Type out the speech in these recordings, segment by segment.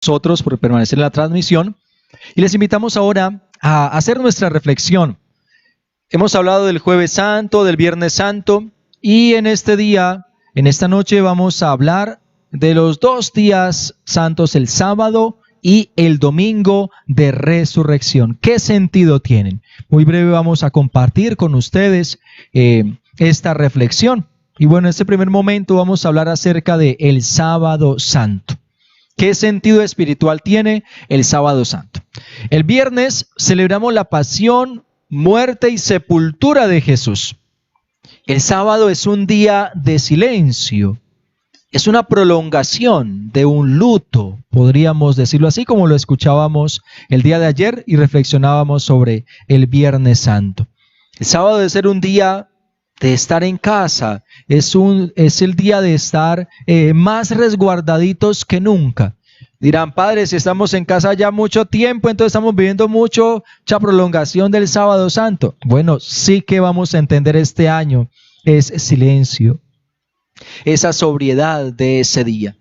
nosotros por permanecer en la transmisión. Y les invitamos ahora a hacer nuestra reflexión. Hemos hablado del Jueves Santo, del Viernes Santo, y en este día, en esta noche, vamos a hablar de los 2 días santos, el sábado y el domingo de resurrección. ¿Qué sentido tienen? Muy breve vamos a compartir con ustedes esta reflexión. Y bueno, en este primer momento vamos a hablar acerca de el sábado santo. ¿Qué sentido espiritual tiene el sábado santo? El viernes celebramos la pasión, muerte y sepultura de Jesús. El sábado es un día de silencio. Es una prolongación de un luto, podríamos decirlo así, como lo escuchábamos el día de ayer y reflexionábamos sobre el Viernes Santo. El sábado debe ser un día de estar en casa, es el día de estar más resguardaditos que nunca. Dirán, padre, si estamos en casa ya mucho tiempo, entonces estamos viviendo mucha prolongación del sábado santo. Bueno, sí que vamos a entender este año, es silencio. Esa sobriedad de ese día.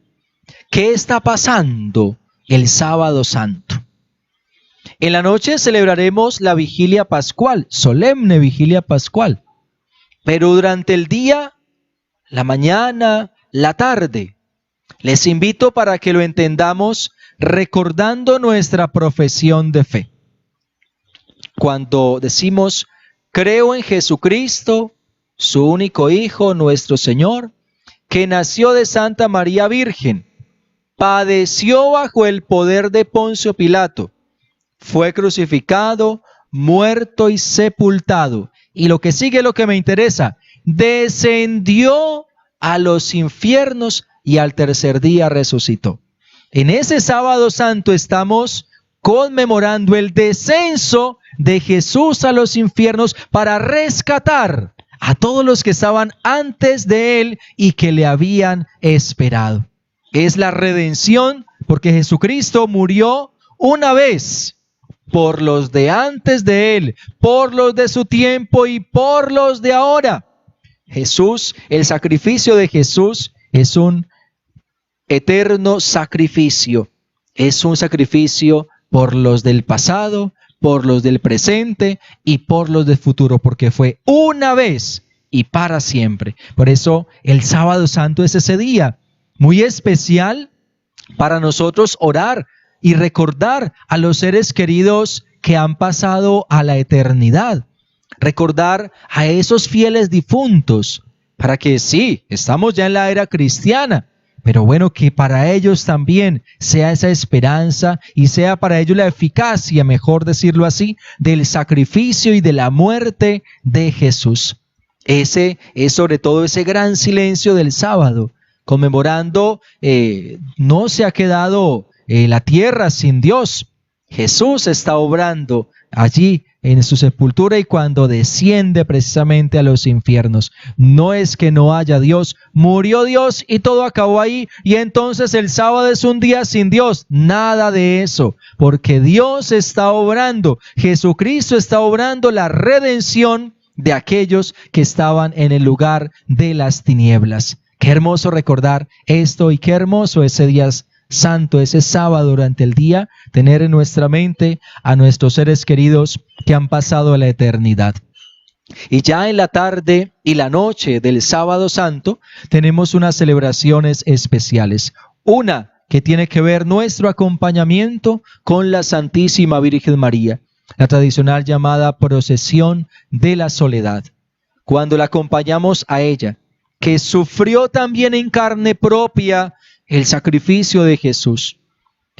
¿Qué está pasando el sábado santo? En la noche celebraremos la vigilia pascual, solemne vigilia pascual. Pero durante el día, la mañana, la tarde, les invito para que lo entendamos recordando nuestra profesión de fe. Cuando decimos, creo en Jesucristo, su único Hijo, nuestro Señor, que nació de Santa María Virgen, padeció bajo el poder de Poncio Pilato, fue crucificado, muerto y sepultado. Y lo que sigue es lo que me interesa, descendió a los infiernos y al tercer día resucitó. En ese sábado santo estamos conmemorando el descenso de Jesús a los infiernos para rescatar a todos los que estaban antes de él y que le habían esperado. Es la redención porque Jesucristo murió una vez por los de antes de él, por los de su tiempo y por los de ahora. Jesús, el sacrificio de Jesús es un eterno sacrificio. Es un sacrificio por los del pasado, por los del presente y por los del futuro, porque fue una vez y para siempre. Por eso el sábado santo es ese día muy especial para nosotros orar y recordar a los seres queridos que han pasado a la eternidad. Recordar a esos fieles difuntos, para que sí, estamos ya en la era cristiana, pero bueno, que para ellos también sea esa esperanza y sea para ellos la eficacia, mejor decirlo así, del sacrificio y de la muerte de Jesús. Ese es sobre todo ese gran silencio del sábado, conmemorando, no se ha quedado la tierra sin Dios. Jesús está obrando allí en su sepultura y cuando desciende precisamente a los infiernos. No es que no haya Dios, murió Dios y todo acabó ahí y entonces el sábado es un día sin Dios. Nada de eso, porque Dios está obrando, Jesucristo está obrando la redención de aquellos que estaban en el lugar de las tinieblas. Qué hermoso recordar esto y qué hermoso ese día santo, ese sábado durante el día, tener en nuestra mente a nuestros seres queridos que han pasado a la eternidad. Y ya en la tarde y la noche del sábado santo tenemos unas celebraciones especiales. Una que tiene que ver nuestro acompañamiento con la Santísima Virgen María, la tradicional llamada procesión de la soledad. Cuando la acompañamos a ella, que sufrió también en carne propia el sacrificio de Jesús.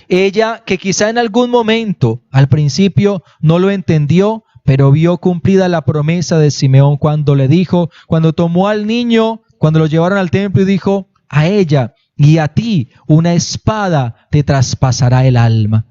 Ella que quizá en algún momento, al principio, no lo entendió, pero vio cumplida la promesa de Simeón cuando le dijo, cuando tomó al niño, cuando lo llevaron al templo y dijo, a ella y a ti una espada te traspasará el alma.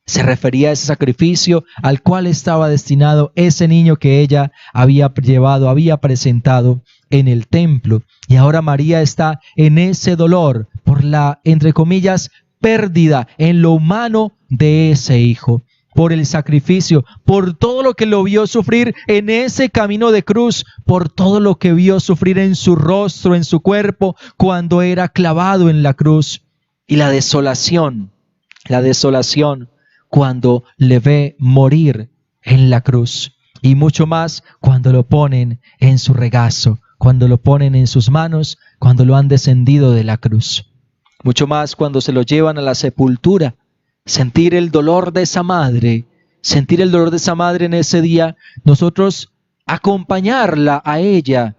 Se refería a ese sacrificio al cual estaba destinado ese niño que ella había llevado, había presentado en el templo. Y ahora María está en ese dolor por la, entre comillas, pérdida en lo humano de ese hijo, por el sacrificio, por todo lo que lo vio sufrir en ese camino de cruz, por todo lo que vio sufrir en su rostro, en su cuerpo, cuando era clavado en la cruz, y la desolación la desolación cuando le ve morir en la cruz, y mucho más cuando lo ponen en su regazo, cuando lo ponen en sus manos, cuando lo han descendido de la cruz. Mucho más cuando se lo llevan a la sepultura, sentir el dolor de esa madre, sentir el dolor de esa madre en ese día, nosotros acompañarla a ella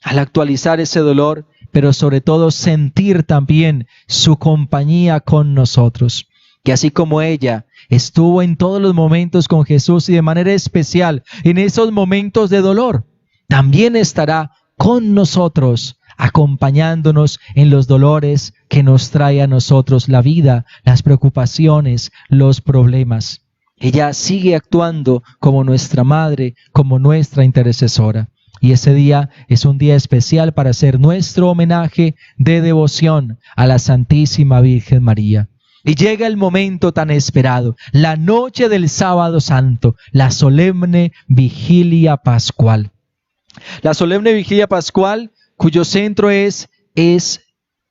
al actualizar ese dolor, pero sobre todo sentir también su compañía con nosotros. Que así como ella estuvo en todos los momentos con Jesús y de manera especial en esos momentos de dolor, también estará con nosotros, acompañándonos en los dolores que nos trae a nosotros la vida, las preocupaciones, los problemas. Ella sigue actuando como nuestra madre, como nuestra intercesora. Y ese día es un día especial para hacer nuestro homenaje de devoción a la Santísima Virgen María. Y llega el momento tan esperado, la noche del Sábado Santo, la solemne vigilia pascual. La solemne vigilia pascual, cuyo centro es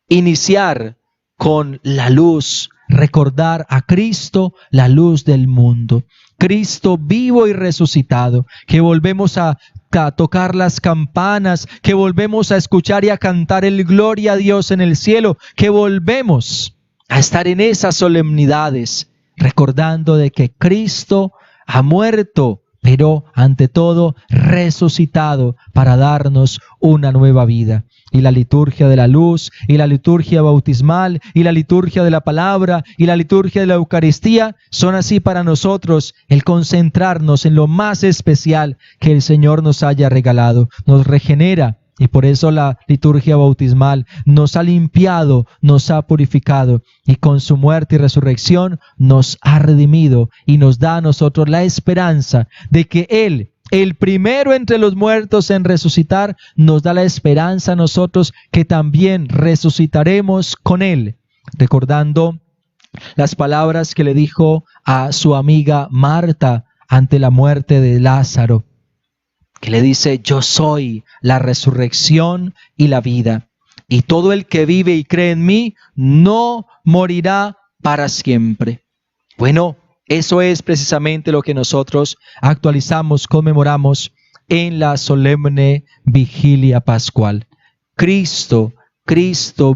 iniciar con la luz, recordar a Cristo, la luz del mundo. Cristo vivo y resucitado, que volvemos a tocar las campanas, que volvemos a escuchar y a cantar el gloria a Dios en el cielo, que volvemos a estar en esas solemnidades, recordando de que Cristo ha muerto, pero ante todo resucitado para darnos una nueva vida. Y la liturgia de la luz, y la liturgia bautismal, y la liturgia de la palabra, y la liturgia de la Eucaristía son así para nosotros el concentrarnos en lo más especial que el Señor nos haya regalado. Nos regenera, y por eso la liturgia bautismal nos ha limpiado, nos ha purificado, y con su muerte y resurrección nos ha redimido y nos da a nosotros la esperanza de que Él, el primero entre los muertos en resucitar, nos da la esperanza a nosotros que también resucitaremos con Él, recordando las palabras que le dijo a su amiga Marta ante la muerte de Lázaro, que le dice: yo soy la resurrección y la vida, y todo el que vive y cree en mí no morirá para siempre. Bueno, eso es precisamente lo que nosotros actualizamos, conmemoramos en la solemne vigilia pascual. Cristo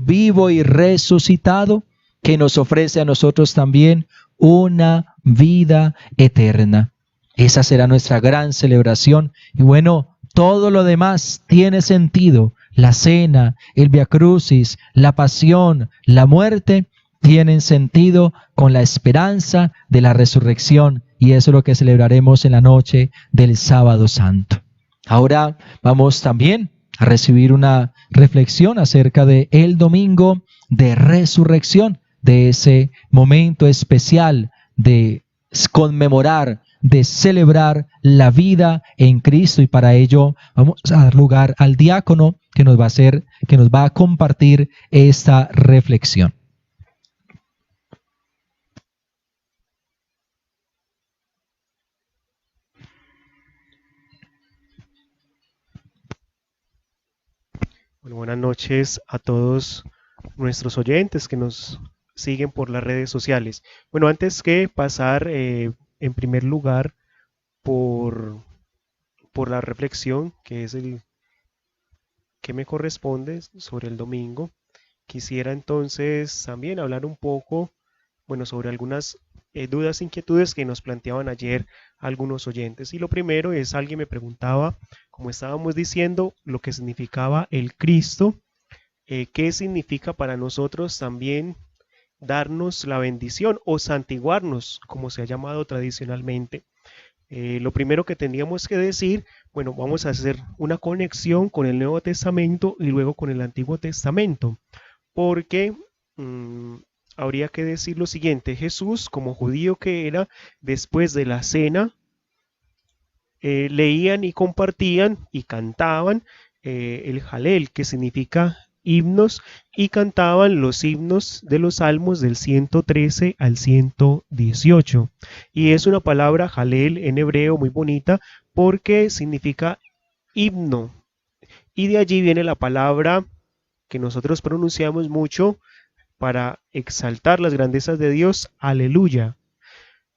vivo y resucitado, que nos ofrece a nosotros también una vida eterna. Esa será nuestra gran celebración. Y bueno, todo lo demás tiene sentido. La cena, el Via Crucis, la pasión, la muerte, tienen sentido con la esperanza de la resurrección, y eso es lo que celebraremos en la noche del Sábado Santo. Ahora vamos también a recibir una reflexión acerca de el domingo de resurrección, de ese momento especial de conmemorar, de celebrar la vida en Cristo, y para ello vamos a dar lugar al diácono que nos va a compartir esta reflexión. Bueno, buenas noches a todos nuestros oyentes que nos siguen por las redes sociales. Bueno, antes que pasar en primer lugar por, por la reflexión, que es el que me corresponde sobre el domingo, quisiera entonces también hablar un poco, bueno, sobre algunas dudas, inquietudes que nos planteaban ayer algunos oyentes. Y lo primero es, alguien me preguntaba, como estábamos diciendo, lo que significaba el Cristo, qué significa para nosotros también darnos la bendición o santiguarnos, como se ha llamado tradicionalmente. Lo primero que tendríamos que decir, bueno, vamos a hacer una conexión con el Nuevo Testamento y luego con el Antiguo Testamento, porque habría que decir lo siguiente: Jesús, como judío que era, después de la cena, leían y compartían y cantaban el Jalel, que significa himnos, y cantaban los himnos de los salmos del 113 al 118. Y es una palabra Jalel en hebreo muy bonita porque significa himno. Y de allí viene la palabra que nosotros pronunciamos mucho para exaltar las grandezas de Dios, aleluya.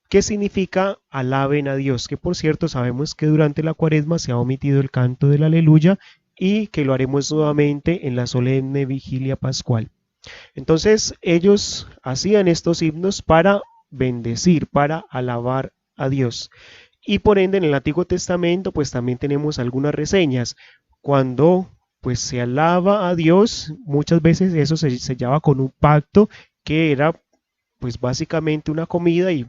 ¿Qué significa alaben a Dios? Que por cierto sabemos que durante la cuaresma se ha omitido el canto del aleluya y que lo haremos nuevamente en la solemne vigilia pascual. Entonces ellos hacían estos himnos para bendecir, para alabar a Dios. Y por ende en el Antiguo Testamento pues también tenemos algunas reseñas. Cuando pues se alaba a Dios, muchas veces eso se sellaba con un pacto que era pues básicamente una comida y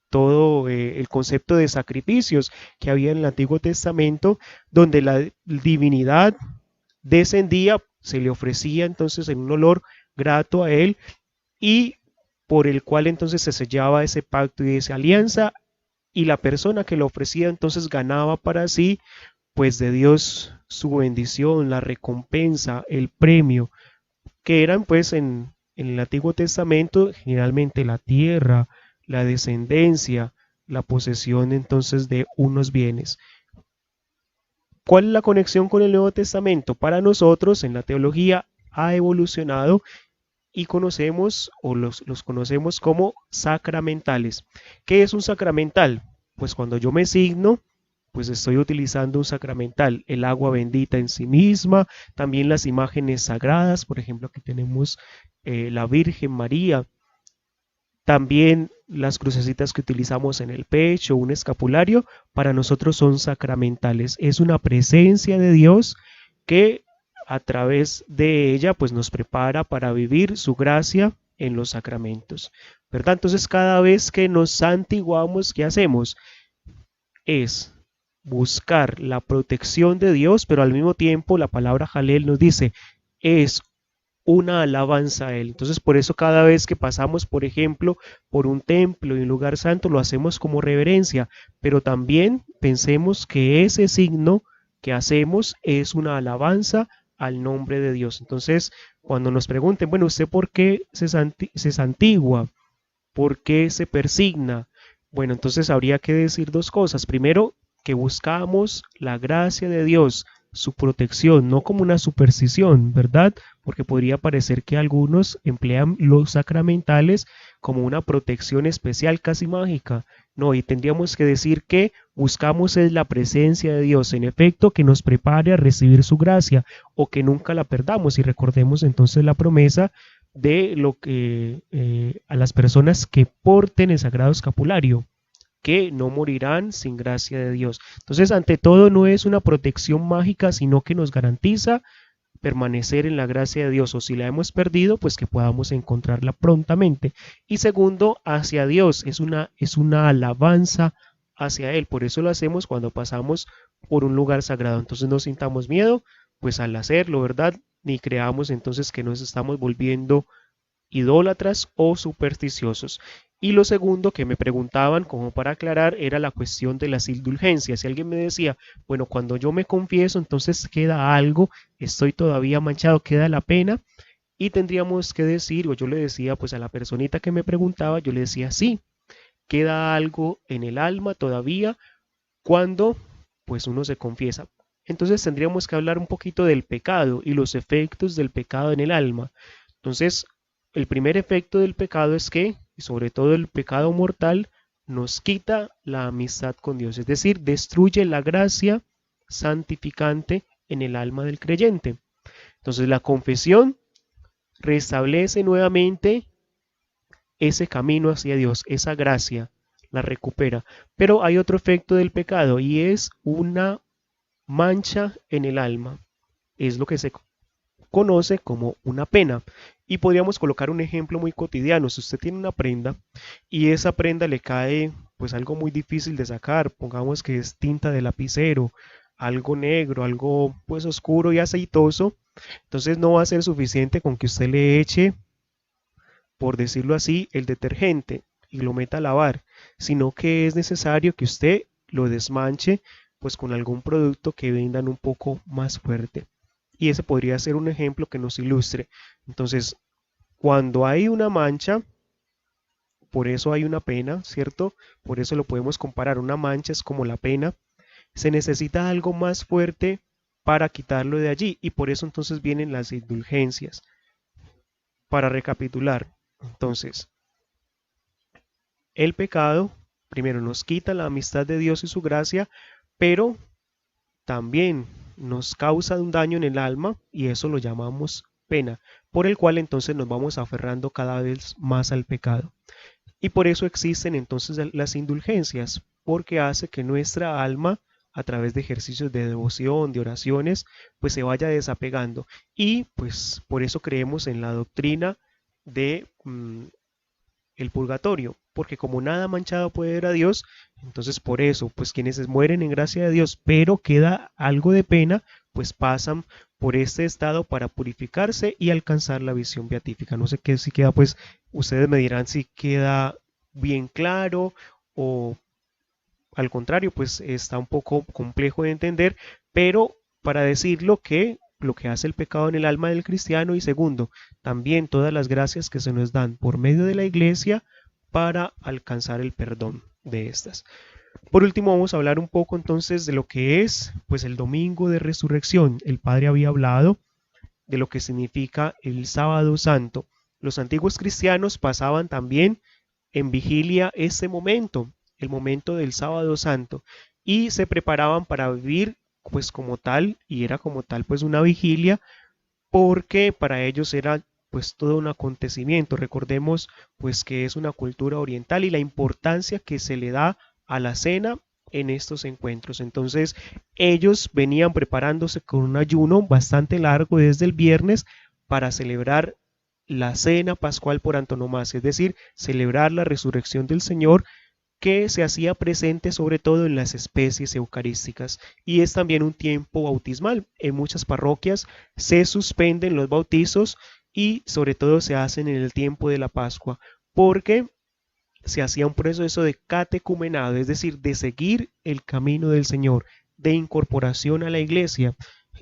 todo el concepto de sacrificios que había en el Antiguo Testamento, donde la divinidad descendía, se le ofrecía entonces en un olor grato a él y por el cual entonces se sellaba ese pacto y esa alianza y la persona que lo ofrecía entonces ganaba para sí pues de Dios su bendición, la recompensa, el premio, que eran pues en el Antiguo Testamento generalmente la tierra, la descendencia, la posesión entonces de unos bienes. ¿Cuál es la conexión con el Nuevo Testamento? Para nosotros en la teología ha evolucionado y conocemos o los conocemos como sacramentales. ¿Qué es un sacramental? Pues cuando yo me signo, pues estoy utilizando un sacramental, el agua bendita en sí misma, también las imágenes sagradas, por ejemplo aquí tenemos la Virgen María, también las crucecitas que utilizamos en el pecho, un escapulario, para nosotros son sacramentales. Es una presencia de Dios que a través de ella pues nos prepara para vivir su gracia en los sacramentos, ¿verdad? Entonces cada vez que nos santiguamos, ¿qué hacemos? Es buscar la protección de Dios, pero al mismo tiempo la palabra Jalel nos dice, es una alabanza a Él. Entonces por eso cada vez que pasamos, por ejemplo, por un templo y un lugar santo, lo hacemos como reverencia, pero también pensemos que ese signo que hacemos es una alabanza al nombre de Dios. Entonces, cuando nos pregunten, bueno, ¿usted por qué se santigua? ¿Por qué se persigna? Bueno, entonces habría que decir dos cosas. Primero, que buscamos la gracia de Dios, su protección, no como una superstición, ¿verdad? Porque podría parecer que algunos emplean los sacramentales como una protección especial, casi mágica. No, y tendríamos que decir que buscamos es la presencia de Dios, en efecto, que nos prepare a recibir su gracia o que nunca la perdamos. Y recordemos entonces la promesa de lo que a las personas que porten el sagrado escapulario, que no morirán sin gracia de Dios. Entonces, ante todo, no es una protección mágica, sino que nos garantiza permanecer en la gracia de Dios, o si la hemos perdido, pues que podamos encontrarla prontamente. Y segundo, hacia Dios, es una alabanza hacia Él. Por eso lo hacemos cuando pasamos por un lugar sagrado. Entonces no sintamos miedo, pues al hacerlo, ¿verdad? Ni creamos entonces que nos estamos volviendo idólatras o supersticiosos. Y lo segundo que me preguntaban, como para aclarar, era la cuestión de las indulgencias. Si alguien me decía, bueno, cuando yo me confieso, entonces queda algo, estoy todavía manchado, queda la pena, y tendríamos que decir, o yo le decía pues a la personita que me preguntaba, yo le decía, sí, queda algo en el alma todavía cuando pues uno se confiesa. Entonces tendríamos que hablar un poquito del pecado y los efectos del pecado en el alma. Entonces, el primer efecto del pecado es que, y sobre todo el pecado mortal, nos quita la amistad con Dios, es decir, destruye la gracia santificante en el alma del creyente. Entonces la confesión restablece nuevamente ese camino hacia Dios, esa gracia la recupera. Pero hay otro efecto del pecado y es una mancha en el alma. Es lo que se conoce como una pena. Y podríamos colocar un ejemplo muy cotidiano. Si usted tiene una prenda y esa prenda le cae pues algo muy difícil de sacar, pongamos que es tinta de lapicero, algo negro, algo pues oscuro y aceitoso, entonces no va a ser suficiente con que usted le eche, por decirlo así, el detergente y lo meta a lavar, sino que es necesario que usted lo desmanche pues con algún producto que vendan un poco más fuerte. Y ese podría ser un ejemplo que nos ilustre. Entonces, cuando hay una mancha, por eso hay una pena, ¿cierto? Por eso lo podemos comparar. Una mancha es como la pena. Se necesita algo más fuerte para quitarlo de allí. Y por eso entonces vienen las indulgencias. para recapitular, entonces, el pecado, primero nos quita la amistad de Dios y su gracia, pero también nos causa un daño en el alma y eso lo llamamos pena, por el cual entonces nos vamos aferrando cada vez más al pecado. Y por eso existen entonces las indulgencias, porque hace que nuestra alma, a través de ejercicios de devoción, de oraciones, pues se vaya desapegando. Y pues por eso creemos en la doctrina de el purgatorio, porque como nada manchado puede ver a Dios, entonces por eso, pues quienes mueren en gracia de Dios, pero queda algo de pena, pues pasan por este estado para purificarse y alcanzar la visión beatífica. No sé qué si queda, pues ustedes me dirán si queda bien claro o al contrario, pues está un poco complejo de entender, pero para decirlo que lo que hace el pecado en el alma del cristiano y segundo, también todas las gracias que se nos dan por medio de la iglesia para alcanzar el perdón de estas. Por último, vamos a hablar un poco entonces de lo que es pues el domingo de resurrección. El Padre había hablado de lo que significa el sábado santo. Los antiguos cristianos pasaban también en vigilia este momento, el momento del sábado santo, y se preparaban para vivir pues como tal, y era como tal pues una vigilia, porque para ellos era pues todo un acontecimiento. Recordemos pues que es una cultura oriental y la importancia que se le da a la cena en estos encuentros. Entonces ellos venían preparándose con un ayuno bastante largo desde el viernes para celebrar la cena pascual por antonomasia, es decir, celebrar la resurrección del Señor, que se hacía presente sobre todo en las especies eucarísticas, y es también un tiempo bautismal. En muchas parroquias se suspenden los bautizos y sobre todo se hacen en el tiempo de la Pascua, porque se hacía un proceso de catecumenado, es decir, de seguir el camino del Señor, de incorporación a la iglesia.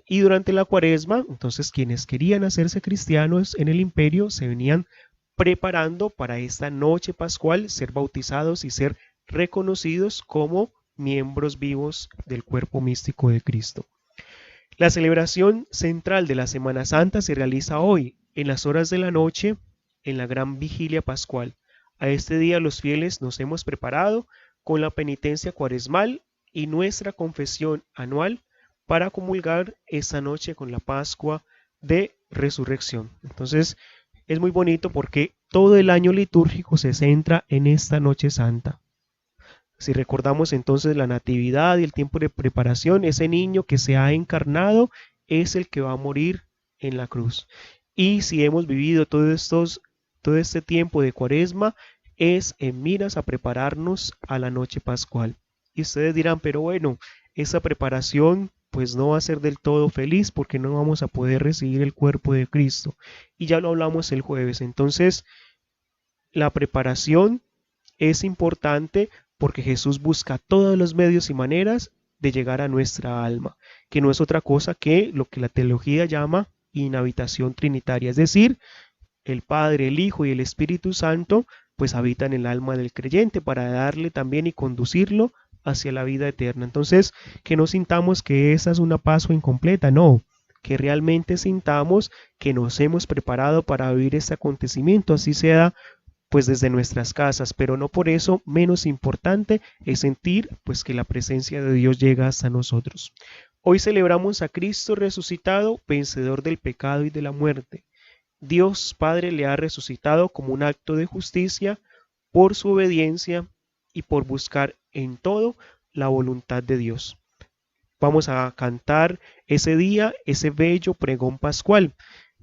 Y durante la Cuaresma, entonces quienes querían hacerse cristianos en el imperio se venían preparando para esta noche pascual, ser bautizados y ser reconocidos como miembros vivos del cuerpo místico de Cristo. La celebración central de la Semana Santa se realiza hoy, en las horas de la noche, en la gran vigilia pascual. A este día los fieles nos hemos preparado con la penitencia cuaresmal y nuestra confesión anual para comulgar esta noche con la Pascua de Resurrección. Entonces es muy bonito porque todo el año litúrgico se centra en esta noche santa. Si recordamos entonces la natividad y el tiempo de preparación, ese niño que se ha encarnado es el que va a morir en la cruz. Y si hemos vivido todo este tiempo de Cuaresma, es en miras a prepararnos a la noche pascual. Y ustedes dirán, pero bueno, esa preparación pues no va a ser del todo feliz porque no vamos a poder recibir el cuerpo de Cristo. Y ya lo hablamos el jueves. Entonces, la preparación es importante porque Jesús busca todos los medios y maneras de llegar a nuestra alma, que no es otra cosa que lo que la teología llama inhabitación trinitaria, es decir, el Padre, el Hijo y el Espíritu Santo pues habitan en el alma del creyente para darle también y conducirlo hacia la vida eterna. Entonces, que no sintamos que esa es una Pascua incompleta, no, que realmente sintamos que nos hemos preparado para vivir este acontecimiento, así sea pues desde nuestras casas, pero no por eso menos importante es sentir pues que la presencia de Dios llega hasta nosotros. Hoy celebramos a Cristo resucitado, vencedor del pecado y de la muerte. Dios Padre le ha resucitado como un acto de justicia por su obediencia y por buscar en todo la voluntad de Dios. Vamos a cantar ese día, ese bello pregón pascual.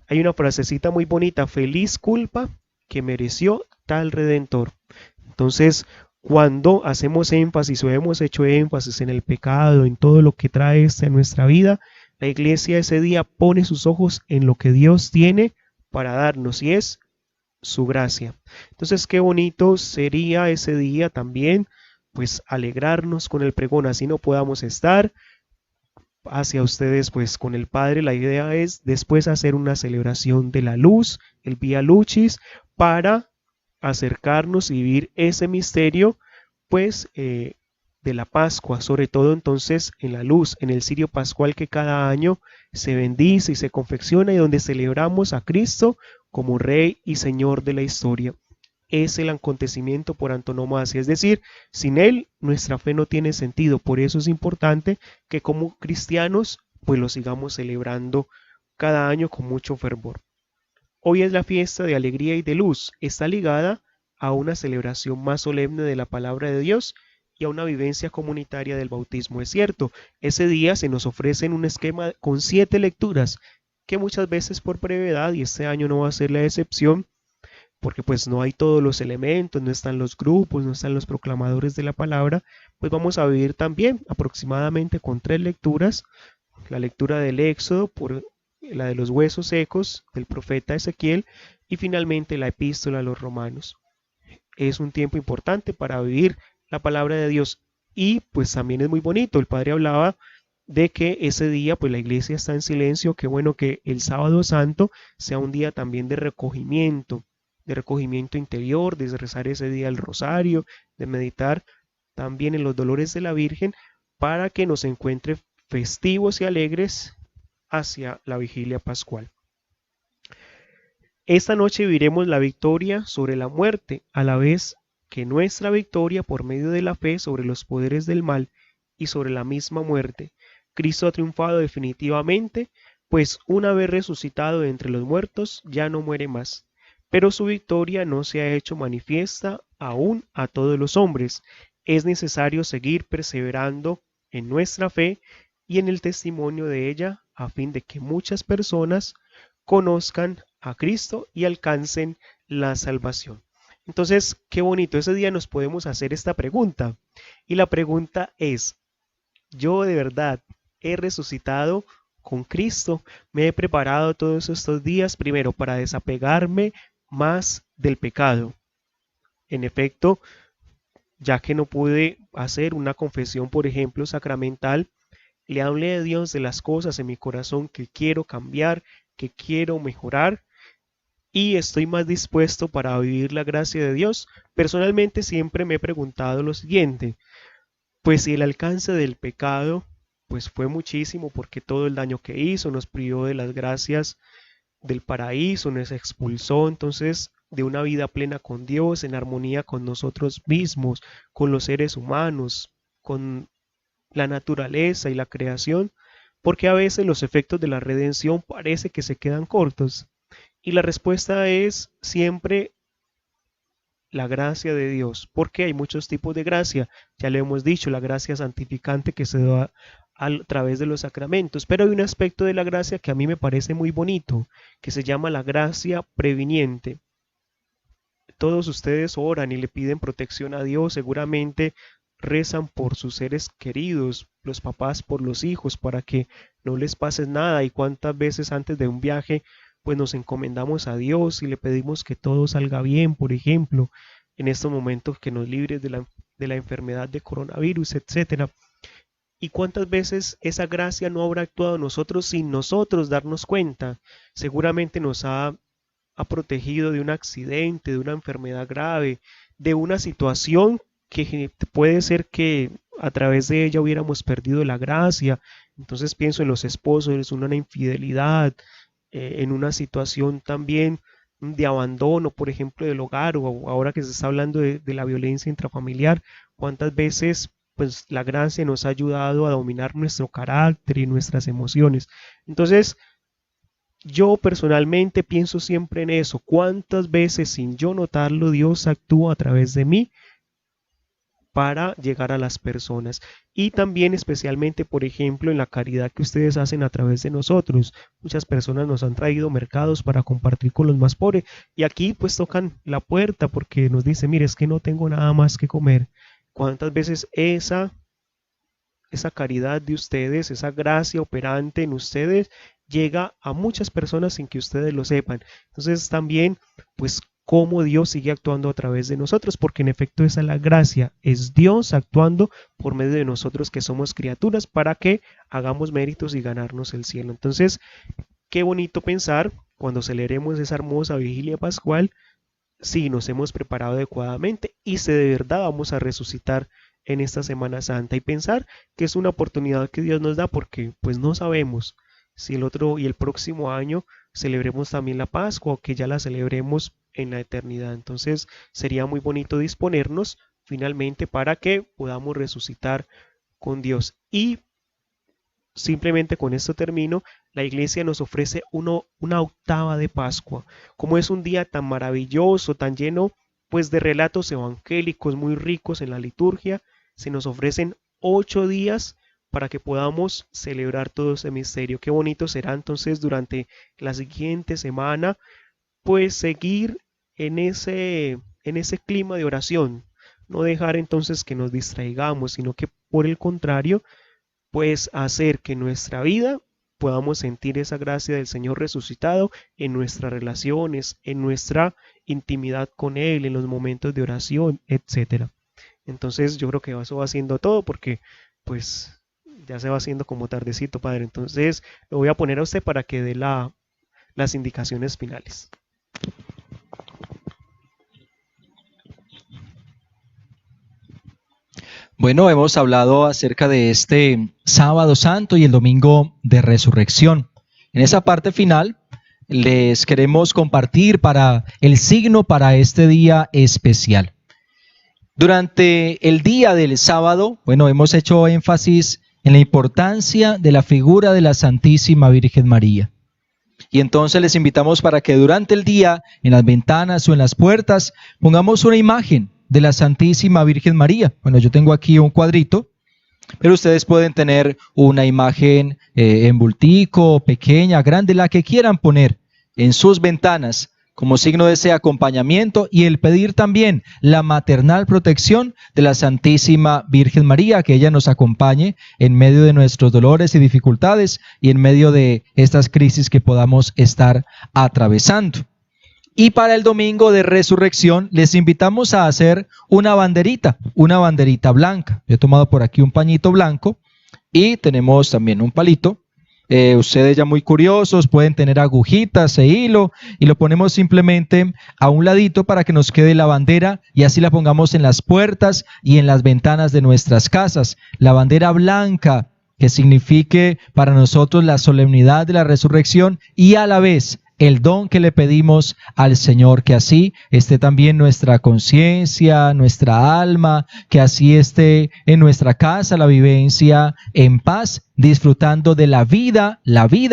Hay una frasecita muy bonita, feliz culpa que mereció tal Redentor. Entonces, cuando hacemos énfasis o hemos hecho énfasis en el pecado, en todo lo que trae a nuestra vida, la iglesia ese día pone sus ojos en lo que Dios tiene para darnos y es su gracia. Entonces, qué bonito sería ese día también, pues alegrarnos con el pregón, así no podamos estar hacia ustedes pues con el Padre. La idea es después hacer una celebración de la luz, el Vía Lucis, para acercarnos y vivir ese misterio pues de la Pascua, sobre todo entonces en la luz, en el cirio pascual que cada año se bendice y se confecciona y donde celebramos a Cristo como Rey y Señor de la historia. Es el acontecimiento por antonomasia, es decir, sin Él nuestra fe no tiene sentido. Por eso es importante que como cristianos pues lo sigamos celebrando cada año con mucho fervor. Hoy es la fiesta de alegría y de luz. Está ligada a una celebración más solemne de la palabra de Dios y a una vivencia comunitaria del bautismo. Es cierto, ese día se nos ofrece un esquema con 7 lecturas que muchas veces por brevedad, y este año no va a ser la excepción, porque pues no hay todos los elementos, no están los grupos, no están los proclamadores de la palabra, pues vamos a vivir también aproximadamente con 3 lecturas, la lectura del Éxodo, por la de los huesos secos del profeta Ezequiel y finalmente la epístola a los romanos. Es un tiempo importante para vivir la palabra de Dios y pues también es muy bonito. El padre hablaba de que ese día pues la iglesia está en silencio. Qué bueno que el sábado santo sea un día también de recogimiento interior, de rezar ese día el rosario, de meditar también en los dolores de la Virgen para que nos encuentre festivos y alegres hacia la vigilia pascual. Esta noche viviremos la victoria sobre la muerte, a la vez que nuestra victoria por medio de la fe sobre los poderes del mal y sobre la misma muerte. Cristo ha triunfado definitivamente, pues una vez resucitado de entre los muertos ya no muere más. Pero su victoria no se ha hecho manifiesta aún a todos los hombres. Es necesario seguir perseverando en nuestra fe y en el testimonio de ella a fin de que muchas personas conozcan a Cristo y alcancen la salvación. Entonces, qué bonito, ese día nos podemos hacer esta pregunta. Y la pregunta es, ¿yo de verdad he resucitado con Cristo? ¿Me he preparado todos estos días primero para desapegarme más del pecado? En efecto, ya que no pude hacer una confesión, por ejemplo, sacramental, le hablé a Dios de las cosas en mi corazón que quiero cambiar, que quiero mejorar y estoy más dispuesto para vivir la gracia de Dios. Personalmente siempre me he preguntado lo siguiente, pues si el alcance del pecado pues fue muchísimo porque todo el daño que hizo nos privó de las gracias del paraíso, nos expulsó entonces de una vida plena con Dios, en armonía con nosotros mismos, con los seres humanos, con la naturaleza y la creación, porque a veces los efectos de la redención parece que se quedan cortos. Y la respuesta es siempre la gracia de Dios, porque hay muchos tipos de gracia, ya lo hemos dicho, la gracia santificante que se da a través de los sacramentos, pero hay un aspecto de la gracia que a mí me parece muy bonito, que se llama la gracia previniente. Todos ustedes oran y le piden protección a Dios, seguramente rezan por sus seres queridos, los papás por los hijos, para que no les pase nada. Y cuántas veces antes de un viaje pues nos encomendamos a Dios y le pedimos que todo salga bien, por ejemplo, en estos momentos que nos libre de la enfermedad de coronavirus, etcétera. Y cuántas veces esa gracia no habrá actuado en nosotros sin nosotros darnos cuenta. Seguramente nos ha protegido de un accidente, de una enfermedad grave, de una situación que puede ser que a través de ella hubiéramos perdido la gracia. Entonces pienso en los esposos, es una infidelidad, en una situación también de abandono, por ejemplo, del hogar, o ahora que se está hablando de la violencia intrafamiliar. Cuántas veces pues la gracia nos ha ayudado a dominar nuestro carácter y nuestras emociones. Entonces, yo personalmente pienso siempre en eso. ¿Cuántas veces sin yo notarlo Dios actúa a través de mí para llegar a las personas? Y también especialmente, por ejemplo, en la caridad que ustedes hacen a través de nosotros. Muchas personas nos han traído mercados para compartir con los más pobres y aquí pues tocan la puerta porque nos dicen, mire, es que no tengo nada más que comer. ¿Cuántas veces esa caridad de ustedes, esa gracia operante en ustedes llega a muchas personas sin que ustedes lo sepan? Entonces también pues cómo Dios sigue actuando a través de nosotros, porque en efecto esa es la gracia, es Dios actuando por medio de nosotros que somos criaturas para que hagamos méritos y ganarnos el cielo. Entonces, qué bonito pensar cuando celebremos esa hermosa vigilia pascual, si nos hemos preparado adecuadamente y si de verdad vamos a resucitar en esta Semana Santa, y pensar que es una oportunidad que Dios nos da porque pues no sabemos si el próximo año celebremos también la Pascua o que ya la celebremos en la eternidad. Entonces sería muy bonito disponernos finalmente para que podamos resucitar con Dios. Y simplemente con esto termino. La iglesia nos ofrece una octava de Pascua. Como es un día tan maravilloso, tan lleno pues de relatos evangélicos muy ricos en la liturgia, se nos ofrecen 8 días para que podamos celebrar todo ese misterio. Qué bonito será entonces durante la siguiente semana pues seguir en ese clima de oración. No dejar entonces que nos distraigamos, sino que por el contrario, pues hacer que nuestra vida podamos sentir esa gracia del Señor resucitado en nuestras relaciones, en nuestra intimidad con Él, en los momentos de oración, etcétera. Entonces yo creo que eso va haciendo todo porque pues ya se va haciendo como tardecito, Padre. Entonces lo voy a poner a usted para que dé las indicaciones finales. Bueno, hemos hablado acerca de este sábado santo y el domingo de resurrección. En esa parte final les queremos compartir para el signo para este día especial. Durante el día del sábado, bueno, hemos hecho énfasis en la importancia de la figura de la Santísima Virgen María. Y entonces les invitamos para que durante el día, en las ventanas o en las puertas, pongamos una imagen de la Santísima Virgen María. Bueno, yo tengo aquí un cuadrito, pero ustedes pueden tener una imagen en bultico, pequeña, grande, la que quieran poner en sus ventanas como signo de ese acompañamiento y el pedir también la maternal protección de la Santísima Virgen María, que ella nos acompañe en medio de nuestros dolores y dificultades y en medio de estas crisis que podamos estar atravesando. Y para el domingo de resurrección les invitamos a hacer una banderita blanca. Yo he tomado por aquí un pañito blanco y tenemos también un palito. Ustedes ya muy curiosos pueden tener agujitas e hilo y lo ponemos simplemente a un ladito para que nos quede la bandera y así la pongamos en las puertas y en las ventanas de nuestras casas. La bandera blanca que signifique para nosotros la solemnidad de la resurrección y a la vez el don que le pedimos al Señor, que así esté también nuestra conciencia, nuestra alma, que así esté en nuestra casa la vivencia en paz, disfrutando de la vida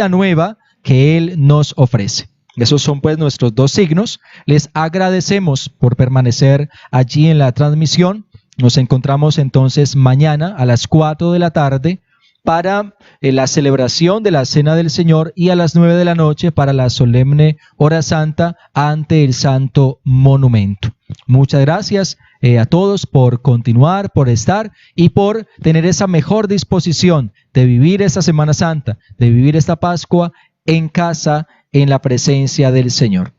nueva que Él nos ofrece. Esos son pues nuestros dos signos. Les agradecemos por permanecer allí en la transmisión. Nos encontramos entonces mañana a las 4 de la tarde para la celebración de la Cena del Señor y a las 9 de la noche para la solemne hora santa ante el Santo Monumento. Muchas gracias a todos por continuar, por estar y por tener esa mejor disposición de vivir esta Semana Santa, de vivir esta Pascua en casa, en la presencia del Señor.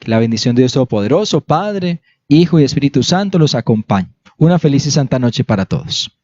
Que la bendición de Dios Todopoderoso, Padre, Hijo y Espíritu Santo los acompañe. Una feliz y santa noche para todos.